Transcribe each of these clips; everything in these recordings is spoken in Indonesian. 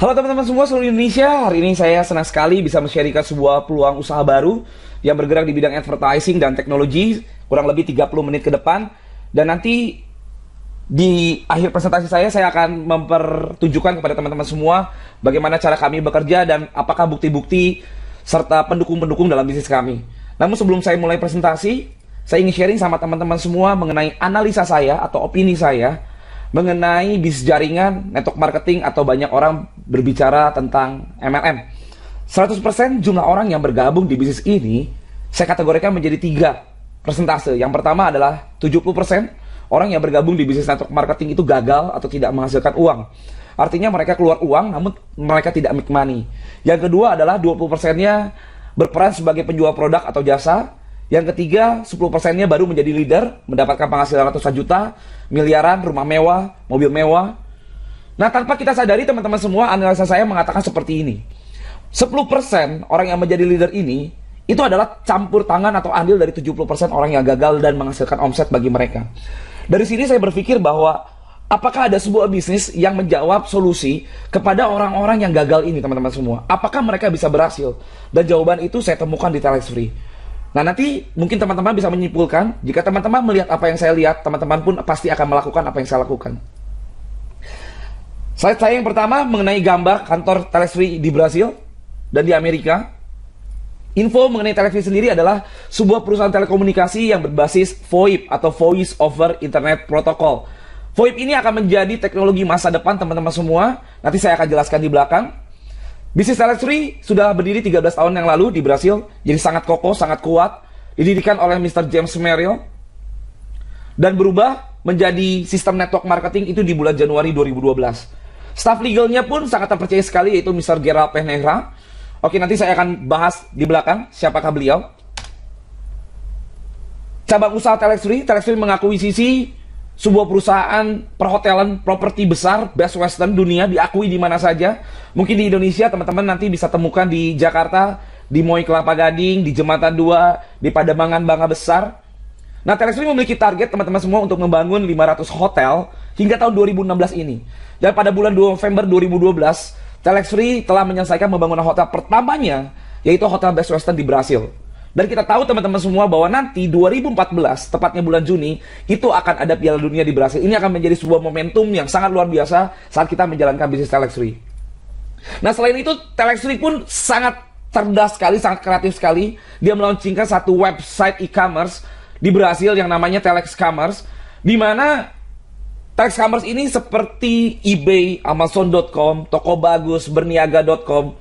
Halo teman-teman semua seluruh Indonesia. Hari ini saya senang sekali bisa men-sharingkan sebuah peluang usaha baru yang bergerak di bidang advertising dan teknologi kurang lebih 30 menit ke depan. Dan nanti di akhir presentasi saya akan mempertunjukkan kepada teman-teman semua bagaimana cara kami bekerja dan apakah bukti-bukti serta pendukung-pendukung dalam bisnis kami. Namun sebelum saya mulai presentasi, saya ingin sharing sama teman-teman semua mengenai analisa saya atau opini saya mengenai bisnis jaringan, network marketing, atau banyak orang berbicara tentang MLM. 100% jumlah orang yang bergabung di bisnis ini, saya kategorikan menjadi 3 persentase. Yang pertama adalah 70% orang yang bergabung di bisnis network marketing itu gagal atau tidak menghasilkan uang. Artinya mereka keluar uang, namun mereka tidak make money. Yang kedua adalah 20%-nya berperan sebagai penjual produk atau jasa. Yang ketiga, 10%-nya baru menjadi leader, mendapatkan penghasilan ratusan juta, miliaran, rumah mewah, mobil mewah. Nah, tanpa kita sadari teman-teman semua, analisa saya mengatakan seperti ini. 10% orang yang menjadi leader ini, itu adalah campur tangan atau andil dari 70% orang yang gagal dan menghasilkan omset bagi mereka. Dari sini saya berpikir bahwa, apakah ada sebuah bisnis yang menjawab solusi kepada orang-orang yang gagal ini teman-teman semua? Apakah mereka bisa berhasil? Dan jawaban itu saya temukan di Telex Free. Nah, nanti mungkin teman-teman bisa menyimpulkan, jika teman-teman melihat apa yang saya lihat, teman-teman pun pasti akan melakukan apa yang saya lakukan. Slide saya yang pertama mengenai gambar kantor Telex Free di Brasil dan di Amerika. Info mengenai Telex Free sendiri adalah sebuah perusahaan telekomunikasi yang berbasis VoIP atau Voice over Internet Protocol. VoIP ini akan menjadi teknologi masa depan teman-teman semua. Nanti saya akan jelaskan di belakang. Bisnis Telex Free sudah berdiri 13 tahun yang lalu di Brasil, jadi sangat kokoh, sangat kuat, didirikan oleh Mr. James Merrill, dan berubah menjadi sistem network marketing itu di bulan Januari 2012. Staff legalnya pun sangat terpercaya sekali, yaitu Mr. Gerald Penhera. Oke, nanti saya akan bahas di belakang siapakah beliau. Cabang usaha Telex Free mengakuisisi sebuah perusahaan perhotelan properti besar Best Western dunia, diakui di mana saja. Mungkin di Indonesia teman-teman nanti bisa temukan di Jakarta, di Moi Kelapa Gading, di Jembatan 2, di Pademangan Bangka Besar. Nah, Telex Free memiliki target teman-teman semua untuk membangun 500 hotel hingga tahun 2016 ini. Dan pada bulan November 2012, Telex Free telah menyelesaikan pembangunan hotel pertamanya, yaitu Hotel Best Western di Brasil. Dan kita tahu teman-teman semua bahwa nanti 2014, tepatnya bulan Juni, itu akan ada Piala Dunia di Brasil. Ini akan menjadi sebuah momentum yang sangat luar biasa saat kita menjalankan bisnis Telex Free. Nah, selain itu, Telex Free pun sangat cerdas sekali, sangat kreatif sekali. Dia melaunchingkan satu website e-commerce di Brasil yang namanya Telex Commerce, di mana Telex Commerce ini seperti eBay, Amazon.com, Toko Bagus, Berniaga.com,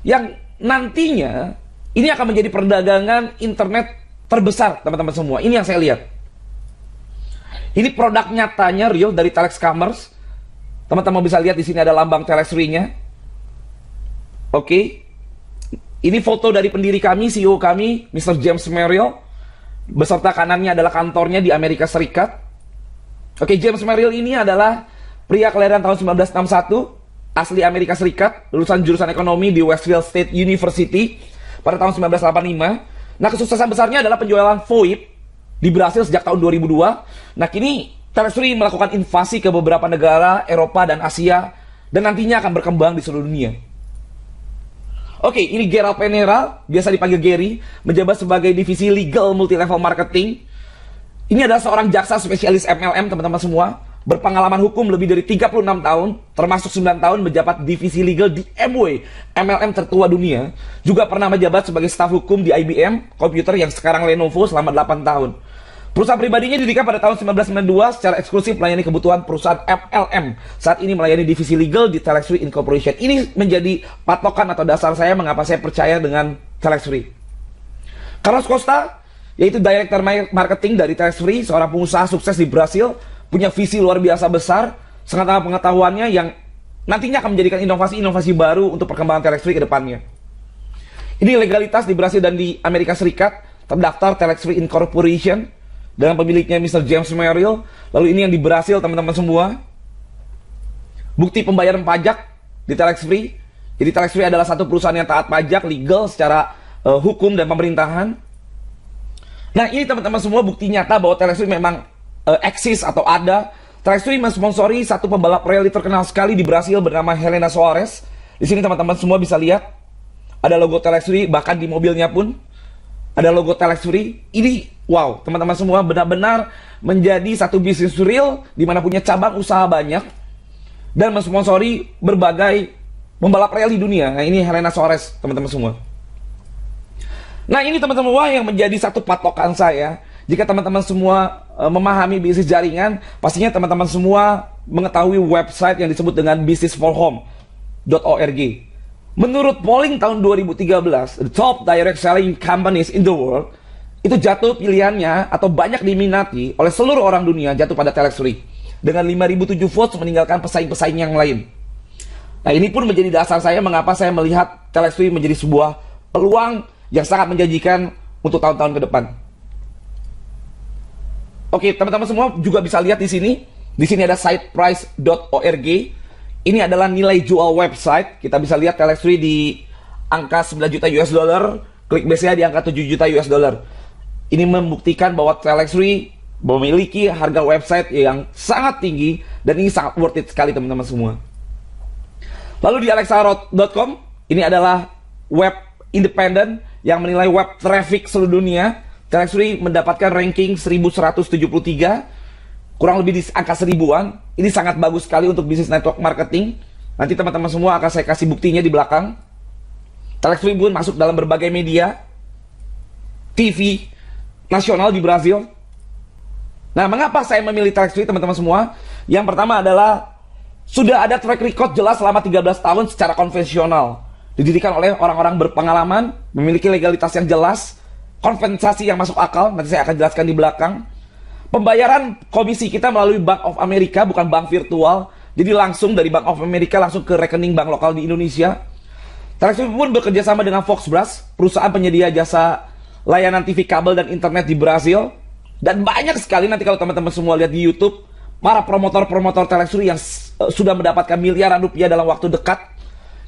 yang nantinya ini akan menjadi perdagangan internet terbesar, teman-teman semua. Ini yang saya lihat. Ini produk nyatanya real dari Telex Commerce. Teman-teman bisa lihat di sini ada lambang Telex Free-nya. Oke. Ini foto dari pendiri kami, CEO kami, Mr. James Merrill. Beserta kanannya adalah kantornya di Amerika Serikat. Oke, James Merrill ini adalah pria kelahiran tahun 1961, asli Amerika Serikat, lulusan jurusan ekonomi di Westfield State University pada tahun 1985. Nah, kesuksesan besarnya adalah penjualan VoIP di Brasil sejak tahun 2002. Nah, kini Telex Free melakukan invasi ke beberapa negara Eropa dan Asia, dan nantinya akan berkembang di seluruh dunia. Oke, ini Gerald Penhera, biasa dipanggil Gary, menjabat sebagai divisi legal multi-level marketing. Ini adalah seorang jaksa spesialis MLM, teman-teman semua. Berpengalaman hukum lebih dari 36 tahun, termasuk 9 tahun menjabat divisi legal di MW, MLM tertua dunia. Juga pernah menjabat sebagai staf hukum di IBM Computer yang sekarang Lenovo selama 8 tahun. Perusahaan pribadinya didirikan pada tahun 1992 secara eksklusif melayani kebutuhan perusahaan MLM. Saat ini melayani divisi legal di Telex Free Incorporation. Ini menjadi patokan atau dasar saya mengapa saya percaya dengan Telex Free. Carlos Costa, yaitu Director Marketing dari Telex Free, seorang pengusaha sukses di Brasil, punya visi luar biasa besar, sangat pengetahuannya yang nantinya akan menjadikan inovasi-inovasi baru untuk perkembangan Telex Free ke depannya. Ini legalitas di Brasil dan di Amerika Serikat, terdaftar Telex Free Incorporation dengan pemiliknya Mr. James Merrill. Lalu ini yang di Brasil, teman-teman semua. Bukti pembayaran pajak di Telex Free. Jadi Telex Free adalah satu perusahaan yang taat pajak, legal secara hukum dan pemerintahan. Nah, ini teman-teman semua bukti nyata bahwa Telex Free memang eksis atau ada. Telex Free mensponsori satu pembalap rally terkenal sekali di Brasil bernama Helena Soares. Di sini teman-teman semua bisa lihat ada logo Telex Free, bahkan di mobilnya pun ada logo Telex Free. Ini wow, teman-teman semua benar-benar menjadi satu bisnis real di mana punya cabang usaha banyak dan mensponsori berbagai pembalap rally dunia. Nah, ini Helena Sores, teman-teman semua. Nah, ini teman-teman semua yang menjadi satu patokan saya. Jika teman-teman semua memahami bisnis jaringan, pastinya teman-teman semua mengetahui website yang disebut dengan businessforhome.org. Menurut polling tahun 2013, the top direct selling companies in the world, itu jatuh pilihannya atau banyak diminati oleh seluruh orang dunia jatuh pada Telex Free. Dengan 5.007 votes meninggalkan pesaing-pesaing yang lain. Nah, ini pun menjadi dasar saya mengapa saya melihat Telex Free menjadi sebuah peluang yang sangat menjanjikan untuk tahun-tahun ke depan. Oke, teman-teman semua juga bisa lihat di sini. Di sini ada siteprice.org. Ini adalah nilai jual website. Kita bisa lihat Telex Free di angka 9 juta US dollar, ClickBase-nya di angka 7 juta US dollar. Ini membuktikan bahwa Telex Free memiliki harga website yang sangat tinggi dan ini sangat worth it sekali teman-teman semua. Lalu di alexarot.com, ini adalah web independen yang menilai web traffic seluruh dunia. Telex Free mendapatkan ranking 1173, kurang lebih di angka 1000-an. Ini sangat bagus sekali untuk bisnis network marketing. Nanti teman-teman semua akan saya kasih buktinya di belakang. Telex Free pun masuk dalam berbagai media TV nasional di Brazil. Nah, mengapa saya memilih Telex Free teman-teman semua? Yang pertama adalah sudah ada track record jelas selama 13 tahun secara konvensional. Didirikan oleh orang-orang berpengalaman, memiliki legalitas yang jelas, kompensasi yang masuk akal, nanti saya akan jelaskan di belakang. Pembayaran komisi kita melalui Bank of America, bukan bank virtual. Jadi langsung dari Bank of America langsung ke rekening bank lokal di Indonesia. Telex Free pun bekerja sama dengan Foxbras, perusahaan penyedia jasa layanan TV kabel dan internet di Brazil. Dan banyak sekali nanti kalau teman-teman semua lihat di YouTube, para promotor-promotor Telex Free yang sudah mendapatkan miliaran rupiah dalam waktu dekat.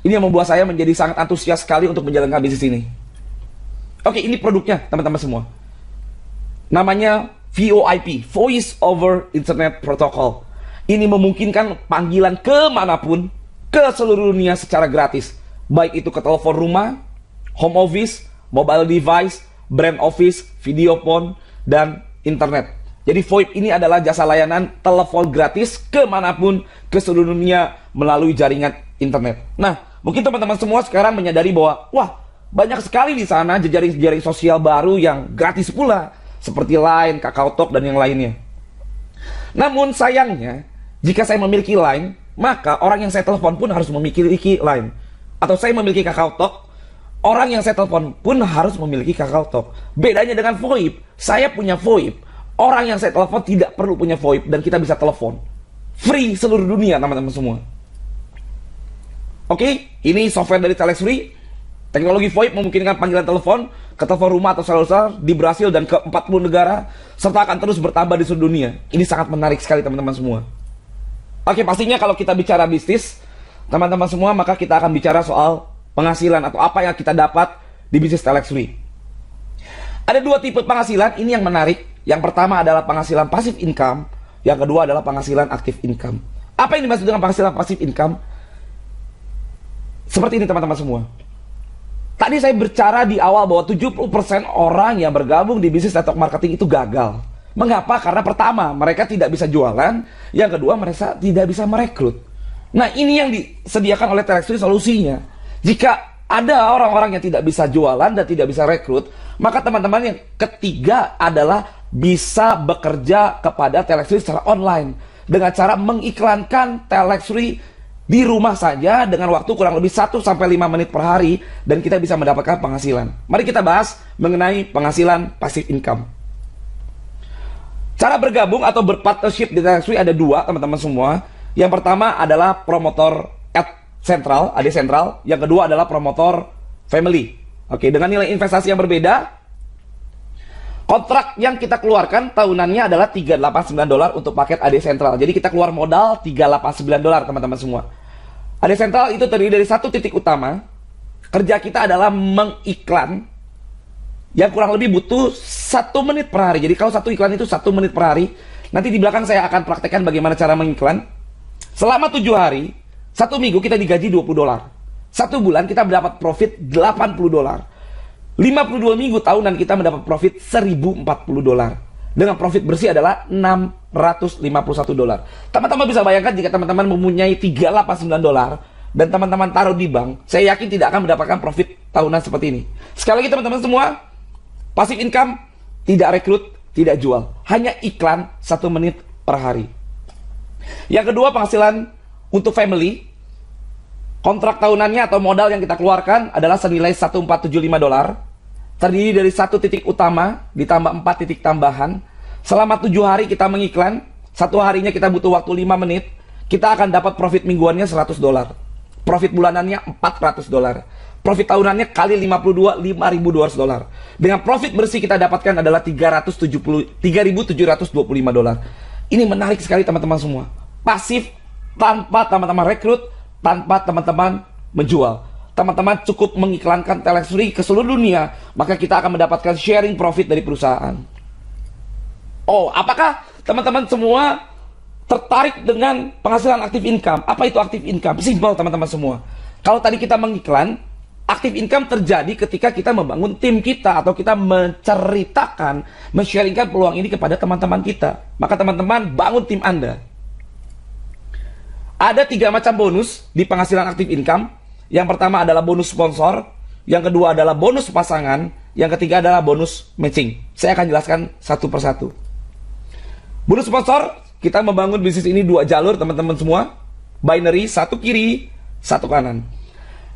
Ini yang membuat saya menjadi sangat antusias sekali untuk menjalankan bisnis ini. Oke, ini produknya teman-teman semua. Namanya VoIP, Voice over Internet Protocol. Ini memungkinkan panggilan kemanapun, ke seluruh dunia secara gratis. Baik itu ke telepon rumah, home office, mobile device, brand office, video phone, dan internet. Jadi VoIP ini adalah jasa layanan telepon gratis kemanapun ke seluruh dunia melalui jaringan internet. Nah, mungkin teman-teman semua sekarang menyadari bahwa wah, banyak sekali di sana jejaring-jejaring sosial baru yang gratis pula, seperti Line, KakaoTalk, dan yang lainnya. Namun sayangnya, jika saya memiliki Line, maka orang yang saya telepon pun harus memiliki Line. Atau saya memiliki KakaoTalk, orang yang saya telepon pun harus memiliki KakaoTalk. Bedanya dengan VoIP, saya punya VoIP. Orang yang saya telepon tidak perlu punya VoIP dan kita bisa telepon. Free seluruh dunia teman-teman semua. Oke, ini software dari Telex Free. Teknologi VoIP memungkinkan panggilan telepon ke telepon rumah atau seluler di Brasil dan ke 40 negara, serta akan terus bertambah di seluruh dunia. Ini sangat menarik sekali teman-teman semua. Oke, pastinya kalau kita bicara bisnis, teman-teman semua, maka kita akan bicara soal penghasilan atau apa yang kita dapat di bisnis Telex Free. Ada dua tipe penghasilan, ini yang menarik. Yang pertama adalah penghasilan passive income, yang kedua adalah penghasilan active income. Apa yang dimaksud dengan penghasilan passive income? Seperti ini teman-teman semua. Tadi saya bicara di awal bahwa 70% orang yang bergabung di bisnis network marketing itu gagal. Mengapa? Karena pertama, mereka tidak bisa jualan. Yang kedua, mereka tidak bisa merekrut. Nah, ini yang disediakan oleh Telex Free solusinya. Jika ada orang-orang yang tidak bisa jualan dan tidak bisa rekrut, maka teman-teman yang ketiga adalah bisa bekerja kepada Telex Free secara online. Dengan cara mengiklankan Telex Free di rumah saja dengan waktu kurang lebih 1-5 menit per hari dan kita bisa mendapatkan penghasilan. Mari kita bahas mengenai penghasilan passive income. Cara bergabung atau berpartnership di Telex Free ada dua teman-teman semua. Yang pertama adalah promotor ad central, AD Central. Yang kedua adalah promotor family. Oke, dengan nilai investasi yang berbeda. Kontrak yang kita keluarkan tahunannya adalah $389 untuk paket AD Central. Jadi kita keluar modal $389 teman-teman semua. AD Central itu terdiri dari satu titik utama. Kerja kita adalah mengiklan yang kurang lebih butuh 1 menit per hari. Jadi kalau satu iklan itu 1 menit per hari. Nanti di belakang saya akan praktekkan bagaimana cara mengiklan. Selama 7 hari, 1 minggu kita digaji $20. 1 bulan kita mendapat profit 80 dolar. 52 minggu tahunan kita mendapat profit 1040 dolar. Dengan profit bersih adalah 651 dolar. Teman-teman bisa bayangkan jika teman-teman mempunyai 389 dolar dan teman-teman taruh di bank, saya yakin tidak akan mendapatkan profit tahunan seperti ini. Sekali lagi teman-teman semua, passive income, tidak rekrut, tidak jual, hanya iklan 1 menit per hari. Yang kedua, penghasilan untuk family. Kontrak tahunannya atau modal yang kita keluarkan adalah senilai 1475 dolar. Terdiri dari 1 titik utama ditambah 4 titik tambahan. Selama 7 hari kita mengiklan, 1 harinya kita butuh waktu 5 menit, kita akan dapat profit mingguannya 100 dolar. Profit bulanannya 400 dolar. Profit tahunannya kali 52, 5.200 dolar. Dengan profit bersih kita dapatkan adalah 3.725 dolar. Ini menarik sekali teman-teman semua. Pasif tanpa teman-teman rekrut, tanpa teman-teman menjual. Teman-teman cukup mengiklankan Telex Free ke seluruh dunia, maka kita akan mendapatkan sharing profit dari perusahaan. Oh, apakah teman-teman semua tertarik dengan penghasilan active income? Apa itu active income? Simpel teman-teman semua. Kalau tadi kita mengiklan, active income terjadi ketika kita membangun tim kita atau kita menceritakan, men-sharingkan peluang ini kepada teman-teman kita. Maka teman-teman bangun tim Anda. Ada 3 macam bonus di penghasilan active income. Yang pertama adalah bonus sponsor, yang kedua adalah bonus pasangan, yang ketiga adalah bonus matching. Saya akan jelaskan satu persatu. Bonus sponsor, kita membangun bisnis ini 2 jalur teman-teman semua. Binary, 1 kiri, 1 kanan.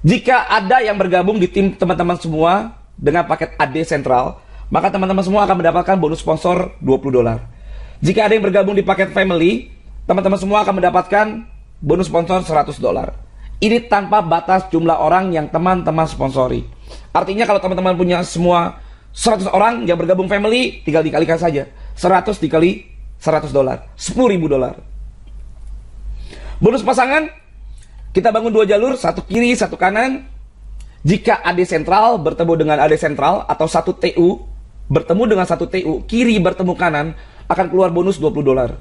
Jika ada yang bergabung di tim teman-teman semua dengan paket AD Sentral, maka teman-teman semua akan mendapatkan bonus sponsor 20 dolar. Jika ada yang bergabung di paket family, teman-teman semua akan mendapatkan bonus sponsor 100 dolar. Ini tanpa batas jumlah orang yang teman-teman sponsori. Artinya kalau teman-teman punya semua 100 orang yang bergabung family, tinggal dikalikan saja. 100 dikali 100 dolar, 10.000 dolar. Bonus pasangan, kita bangun 2 jalur, 1 kiri, 1 kanan. Jika AD Sentral bertemu dengan AD Sentral atau 1 TU bertemu dengan 1 TU, kiri bertemu kanan, akan keluar bonus 20 dolar.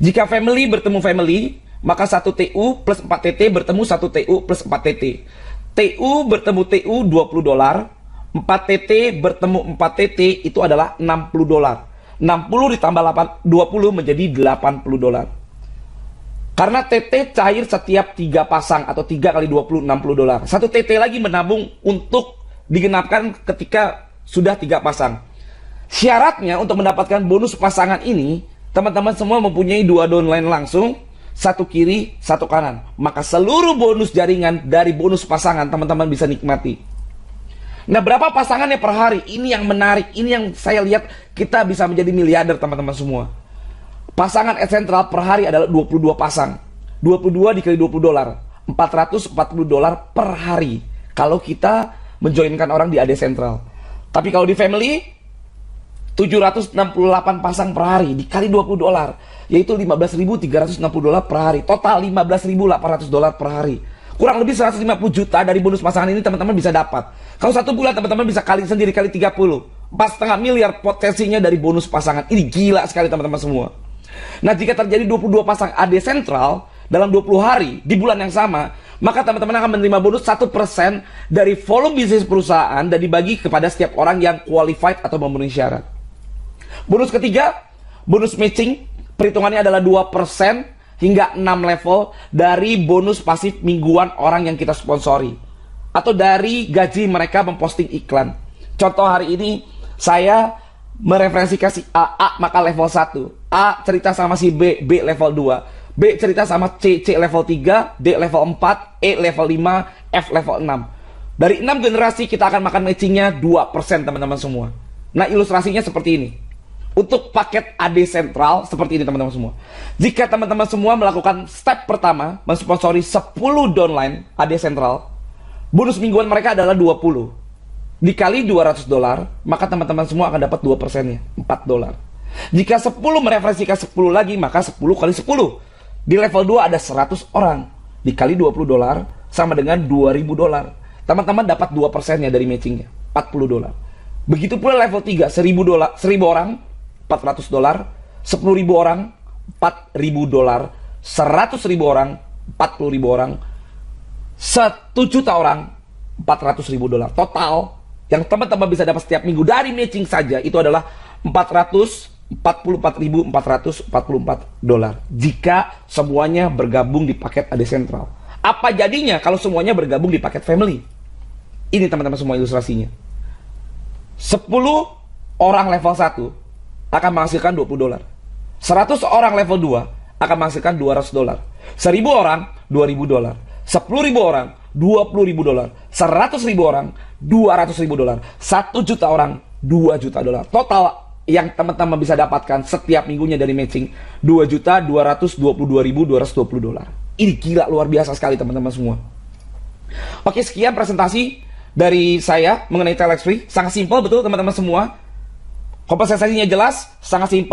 Jika family bertemu family, maka 1 TU plus 4 TT bertemu 1 TU plus 4 TT. TU bertemu TU 20 dolar, 4 TT bertemu 4 TT itu adalah 60 dolar. 60 ditambah 20 menjadi 80 dolar. Karena TT cair setiap 3 pasang atau 3 kali 20, 60 dolar. 1 TT lagi menabung untuk digenapkan ketika sudah 3 pasang. Syaratnya untuk mendapatkan bonus pasangan ini, teman-teman semua mempunyai 2 downline langsung, 1 kiri, 1 kanan. Maka seluruh bonus jaringan dari bonus pasangan teman-teman bisa nikmati. Nah, berapa pasangannya per hari? Ini yang menarik. Ini yang saya lihat kita bisa menjadi miliarder teman-teman semua. Pasangan Ad Sentral per hari adalah 22 pasang. 22 dikali 20 dolar. 440 dolar per hari. Kalau kita menjoinkan orang di AD Sentral. Tapi kalau di family, 768 pasang per hari dikali 20 dolar. Yaitu 15.360 dolar per hari. Total 15.800 dolar per hari. Kurang lebih 150 juta dari bonus pasangan ini teman-teman bisa dapat. Kalau 1 bulan teman-teman bisa kali sendiri kali 30. 4,5 miliar potensinya dari bonus pasangan. Ini gila sekali teman-teman semua. Nah, jika terjadi 22 pasang AD Sentral dalam 20 hari di bulan yang sama, maka teman-teman akan menerima bonus 1% dari volume bisnis perusahaan dan dibagi kepada setiap orang yang qualified atau memenuhi syarat. Bonus ketiga, bonus matching. Perhitungannya adalah 2% hingga 6 level dari bonus pasif mingguan orang yang kita sponsori. Atau dari gaji mereka memposting iklan. Contoh hari ini, saya mereferensikan si A maka level 1. A cerita sama si B level 2. B cerita sama C level 3, D level 4, E level 5, F level 6. Dari 6 generasi kita akan makan matchingnya 2% teman-teman semua. Nah, ilustrasinya seperti ini. Untuk paket AD Sentral seperti ini teman-teman semua. Jika teman-teman semua melakukan step pertama, mensponsori 10 downline AD Sentral, bonus mingguan mereka adalah 20. Dikali 200 dolar, maka teman-teman semua akan dapat 2%-nya, 4 dolar. Jika 10 mereferensikan 10 lagi, maka 10 kali 10. Di level 2 ada 100 orang. Dikali 20 dolar, sama dengan 2.000 dolar. Teman-teman dapat 2%-nya dari matchingnya, 40 dolar. Begitu pula level 3, 1.000 dolar, 1.000 orang, 400 dolar, 10.000 orang, 4.000 dolar, 100.000 orang, 40.000 orang, 1 juta orang, 400.000 dolar. Total yang teman-teman bisa dapat setiap minggu dari matching saja itu adalah 444.444 dolar. Jika semuanya bergabung di paket AD Central. Apa jadinya kalau semuanya bergabung di paket family? Ini teman-teman semua ilustrasinya. 10 orang level 1 akan menghasilkan 20 dolar. 100 orang level 2 akan menghasilkan 200 dolar. 1000 orang, 2000 dolar. 10.000 orang, 20.000 dolar. 100.000 orang, 200.000 dolar. 1 juta orang, 2 juta dolar. Total yang teman-teman bisa dapatkan setiap minggunya dari matching 2.222.220 dolar. Ini gila, luar biasa sekali teman-teman semua. Oke, sekian presentasi dari saya mengenai Telex Free. Sangat simpel betul teman-teman semua. Kompensasinya jelas, sangat simpel.